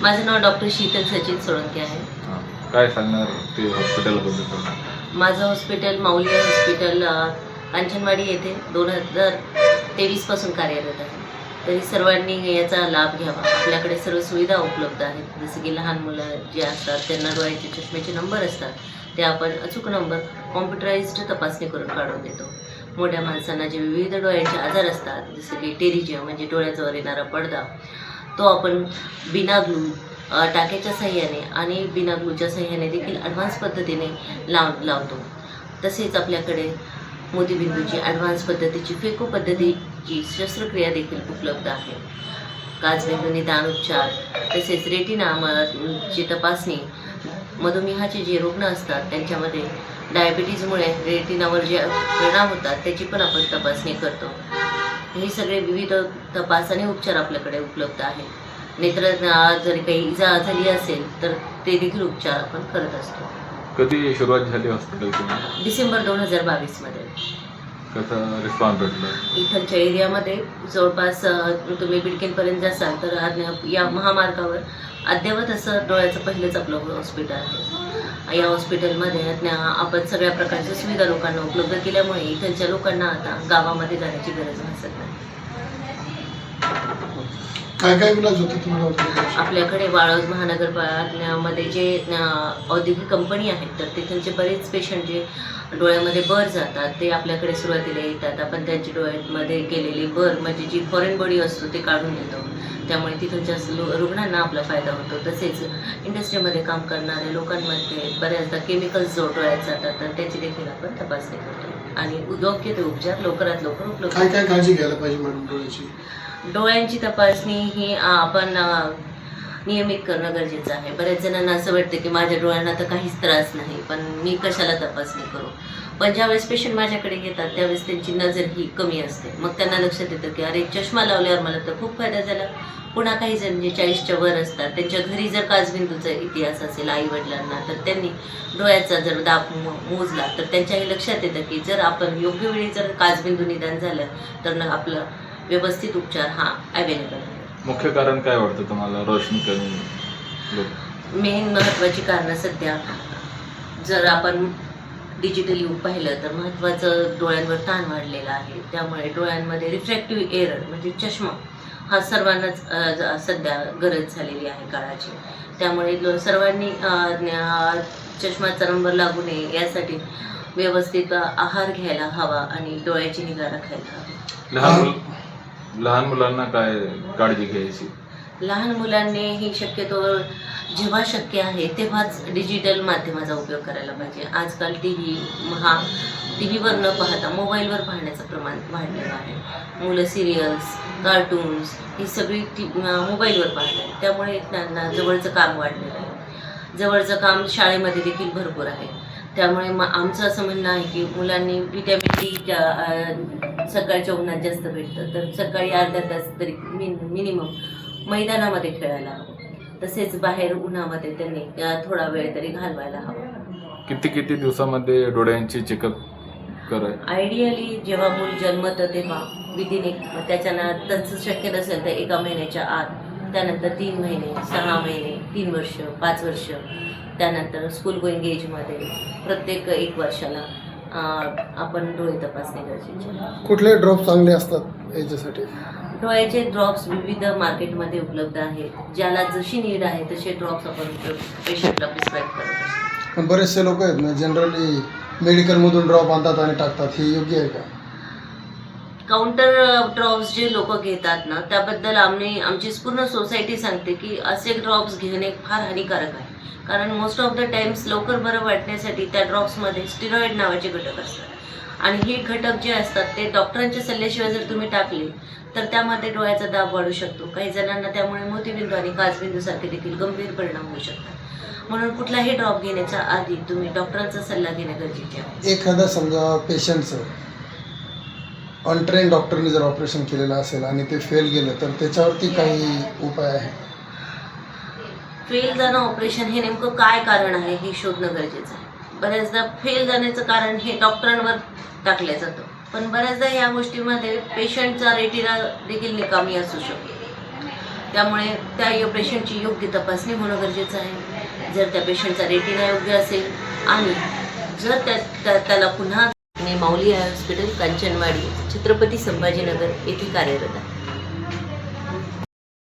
माझं नाव डॉक्टर शीतल सचिन सोळंके आहे. काय सांगणार ते हॉस्पिटलबद्दल? माझं हॉस्पिटल माऊली हॉस्पिटल कांचनवाडी येथे 2023 पासून कार्यरत आहे. तरी सर्वांनी याचा लाभ घ्यावा. आपल्याकडे सर्व सुविधा उपलब्ध आहेत. जसं की लहान मुलं जे असतात त्यांना डोळ्याचे चष्म्याचे नंबर असतात, ते आपण अचूक नंबर कॉम्प्युटराइज्ड तपासणी करून काढून देतो. मोठ्या माणसांना जे विविध डोळ्याचे आजार असतात, जसं की टेरिजियम म्हणजे डोळ्याजवळ येणारा पडदा, तो आपण बिना ग्लू टाक्याच्या साह्याने आणि बिना ग्लूच्या साह्याने देखील ॲडव्हान्स पद्धतीने लावतो. तसेच आपल्याकडे मोतीबिंदूची ॲडव्हान्स पद्धतीची फेको पद्धतीची शस्त्रक्रिया देखील उपलब्ध आहे. काचबिंदू निदान उपचार, तसेच रेटिनाची तपासणी, मधुमेहाचे जे रुग्ण असतात त्यांच्यामध्ये डायबिटीजमुळे रेटिनावर जे परिणाम होतात त्याची पण आपण तपासणी करतो. हे सगळे विविध तपास आणि उपचार आपल्याकडे उपलब्ध आहे. नेत्र जरी काही इजा झाली असेल तर ते देखील उपचार आपण करत असतो. कधी सुरुवात झाली हॉस्पिटलची? डिसेंबर 2022मध्ये. कसा रिस्पॉन्स भेटला? इथलच्या एरियामध्ये जवळपास तुम्ही बिडकीनपर्यंत जासाल तर या महामार्गावर अद्ययावत असं डोळ्याचं पहिलंच आपलं हॉस्पिटल आहे. या हॉस्पिटलमध्ये आपण सगळ्या प्रकारच्या सुविधा लोकांना उपलब्ध केल्यामुळे इथलच्या लोकांना आता गावामध्ये जाण्याची गरज भासत नाही. काय काय इलाज होते तुम्हाला? आपल्याकडे वाळवज महानगरपालिकेमध्ये जे औद्योगिक कंपनी आहेत तर तिथलचे बरेच पेशंट जे डोळ्यामध्ये बर जातात ते आपल्याकडे सुरुवातीला येतात. आपण त्यांच्या डोळ्यामध्ये गेलेली बर म्हणजे जी फॉरेन बॉडी असतो ते काढून देतो. त्यामुळे तिथलच्या रुग्णांना आपला फायदा होतो. तसेच इंडस्ट्रीमध्ये काम करणाऱ्या लोकांमध्ये बऱ्याचदा केमिकल्स जो डोळ्यात जातात तर त्याची देखील आपण तपासणी करतो आणि योग्य ते उपचार लवकरात लवकर उपलब्ध. काय काय काळजी घ्यायला पाहिजे मॅडम डोळ्याची? डोळ्यांची तपासणी ही आपण नियमित करणं गरजेचं आहे. बऱ्याच जणांना असं वाटतं की माझ्या डोळ्यांना तर काहीच त्रास नाही, पण मी कशाला तपासणी करू. पण ज्यावेळेस पेशंट माझ्याकडे येतात त्यावेळेस त्यांची नजर ही कमी असते. मग त्यांना लक्षात येतं की अरे चष्मा लावल्यावर मला तर खूप फायदा झाला. पुन्हा काही जण जे 40च्या वर असतात त्यांच्या घरी जर काचबिंदूचा इतिहास असेल आईवडिलांना तर त्यांनी डोळ्याचा जर दाब मोजला तर त्यांच्याही लक्षात येतं की जर आपण योग्य वेळी जर काचबिंदू निदान झालं तर आपलं व्यवस्थित उपचार हा अवेलेबल आहे. मुख्य कारण काय वाटतं तुम्हाला रोशनी कमी? मेन महत्त्वाची कारणं सध्या जर आपण डिजिटल युग पाहिलं तर महत्त्वाचं डोळ्यांवर ताण वाढलेला आहे. त्यामुळे डोळ्यांमध्ये रिफ्रॅक्टिव्ह एरर म्हणजे चष्मा हा सर्वांनाच सध्या गरज झालेली आहे काळाची. त्यामुळे सर्वांनी चष्माचा नंबर लागू नये यासाठी व्यवस्थित आहार घ्यायला हवा आणि डोळ्याची निगा राखायला हवी. लहान मुलांना काय काळजी घ्यायची? लहान मुलांनी ही शक्यतो जेव्हा शक्य आहे तेव्हाच डिजिटल माध्यमाचा उपयोग करायला पाहिजे. आजकाल टीव्हीवर न पाहता मोबाईलवर पाहण्याचं प्रमाण वाढलेलं आहे. मुलं सिरियल्स, कार्टून्स ही सगळी मोबाईलवर पाहतात. त्यामुळे त्यांना जवळचं काम वाढलेलं आहे. जवळचं काम शाळेमध्ये देखील भरपूर आहे. त्यामुळे आमचं असं म्हणणं आहे की मुलांनी व्हिटॅमिन डी सकाळच्या उन्हात जास्त भेटतं तर सकाळी अर्धा तास तरी मिनिमम मैदानामध्ये खेळायला हवं. तसेच बाहेर उन्हामध्ये त्यांनी थोडा वेळ तरी घालवायला हवा. किती दिवसामध्ये डोळ्यांची चेकअप करायचं? आयडियली जेव्हा मूल जन्मतं तेव्हा विदिन त्याच्यानं तसं शक्य नसेल तर 1 महिन्याच्या आत, त्यानंतर 3 महिने, 6 महिने, 3 वर्ष, 5 वर्ष, त्यानंतर स्कूल गोईंग एजमध्ये प्रत्येक 1 वर्षाला आपण डोळे तपासणे गरजेचे आहे. कुठले ड्रॉप चांगले असतात याच्यासाठी? डोळ्याचे ड्रॉप्स विविध मार्केटमध्ये उपलब्ध आहेत. ज्याला जशी नीड आहे तसे ड्रॉप्स आपण पेशंटला प्रिस्क्राईब करत असतो. पण बरेचसे लोक आहेत ना जनरली मेडिकलमधून ड्रॉप आणतात आणि टाकतात, हे योग्य आहे का? काउंटर ड्रॉप्स जे लोक घेतात ना त्याबद्दल आमची पूर्ण सोसायटी सांगते की असे ड्रॉप्स घेणे फार हानिकारक आहे. कारण मोस्ट ऑफ द टाइम्स लवकर बरं वाटण्यासाठी त्या ड्रॉप्समध्ये स्टिरॉइड नावाचे घटक असतात आणि हे घटक जे असतात ते डॉक्टरांच्या सल्ल्याशिवाय जर तुम्ही टाकले तर त्यामध्ये डोळ्याचा दाब वाढू शकतो. काही जणांना त्यामुळे मोतीबिंदू आणि काचबिंदूसारखे देखील गंभीर परिणाम होऊ शकतात. म्हणून कुठलाही ड्रॉप घेण्याच्या आधी तुम्ही डॉक्टरांचा सल्ला घेणे गरजेचे आहे. एखादा समजा पेशंटचं अनट्रेन डॉक्टरने जर ऑपरेशन केलेलं असेल आणि ते फेल गेलं तर त्याच्यावरती काही उपाय आहे? फेल जाणं ऑपरेशन हे नेमकं काय कारण आहे हे शोधणं गरजेचं आहे. बऱ्याचदा फेल जाण्याचं कारण हे डॉक्टरांवर टाकलं जातं, पण बऱ्याचदा या गोष्टीमध्ये पेशंटचा रेटिना देखील निकामी असू शकतो. त्यामुळे त्या पेशंटची योग्य तपासणी होणं गरजेचं आहे. जर त्या पेशंटचा रेटिना योग्य असेल आणि जर त्याला पुन्हा माऊली हॉस्पिटल कांचनवाडी छत्रपती संभाजीनगर येथे कार्यरत आहे.